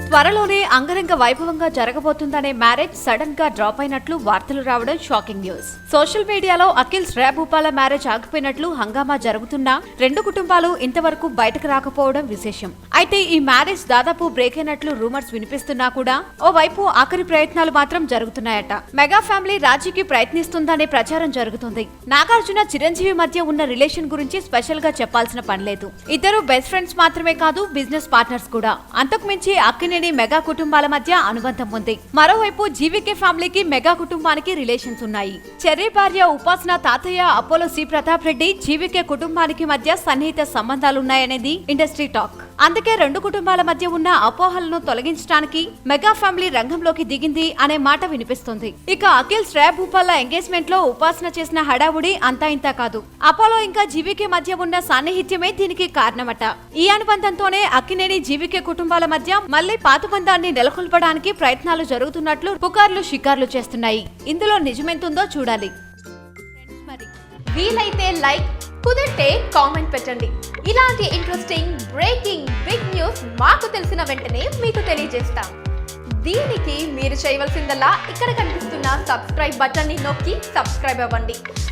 త్వరలోనే అంగరంగ వైభవంగా జరగబోతుందనే మ్యారేజ్ సడన్ గా డ్రాప్ అయినట్లు వార్తలు రావడం షాకింగ్ న్యూస్. సోషల్ మీడియాలో అఖిల్ శ్రేయా భూపాల మ్యారేజ్ ఆగిపోయినట్లు హంగామా జరుగుతున్నా రెండు కుటుంబాలు ఇంతవరకు బయటకు రాకపోవడం విశేషం. అయితే ఈ మ్యారేజ్ దాదాపు బ్రేక్ అయినట్లు రూమర్స్ వినిపిస్తున్నా కూడా ఓవైపు ఆఖరి ప్రయత్నాలు మాత్రం జరుగుతున్నాయట. మెగా ఫ్యామిలీ రాజీకి ప్రయత్నిస్తుందనే ప్రచారం జరుగుతుంది. నాగార్జున చిరంజీవి మధ్య ఉన్న రిలేషన్ గురించి స్పెషల్ గా చెప్పాల్సిన పనిలేదు. ఇద్దరు బెస్ట్ ఫ్రెండ్స్ మాత్రమే కాదు, బిజినెస్ పార్ట్నర్స్ కూడా. అంతకు మించి అక్కినేని మెగా కుటుంబాల మధ్య అనుబంధం ఉంది. మరోవైపు జీవీకే ఫ్యామిలీకి మెగా కుటుంబానికి రిలేషన్స్ ఉన్నాయి. చెర్రీ భార్య ఉపాసన తాతయ్య Apollo C Pratap Reddy GVK కుటుంబానికి మధ్య సన్నిహిత సంబంధాలున్నాయనేది ఇండస్ట్రీ టాక్. అందుకే రెండు కుటుంబాల మధ్య ఉన్న అపోహలను తొలగించడానికి మెగా ఫ్యామిలీ రంగంలోకి దిగింది అనే మాట వినిపిస్తుంది. ఇక అఖిల్ శ్రేయా భూపాల ఎంగేజ్మెంట్ లో ఉపాసన చేసిన హడావుడి అంతా ఇంతా కాదు. అపోలో ఇంకా జీవీకే మధ్య ఉన్న సాన్నిహిత్యమే దీనికి కారణమట. ఈ అనుబంధంతోనే అక్కినేని జీవీకే కుటుంబాల మధ్య మళ్లీ పాత బంధాన్ని నెలకొల్పడానికి ప్రయత్నాలు జరుగుతున్నట్లు పుకార్లు షికార్లు చేస్తున్నాయి. ఇందులో నిజమెంతుందో చూడాలి. వీలైతే లైక్, కుదిరితే కామెంట్ పెట్టండి. ఇలాంటి ఇంట్రెస్టింగ్ బ్రేకింగ్ బిగ్ న్యూస్ మాకు తెలిసిన వెంటనే మీకు తెలియజేస్తాం. దీనికి మీరు చేయవలసిందల్లా ఇక్కడ కనిపిస్తున్న సబ్స్క్రైబ్ బటన్ ని నొక్కి సబ్స్క్రైబ్ అవ్వండి.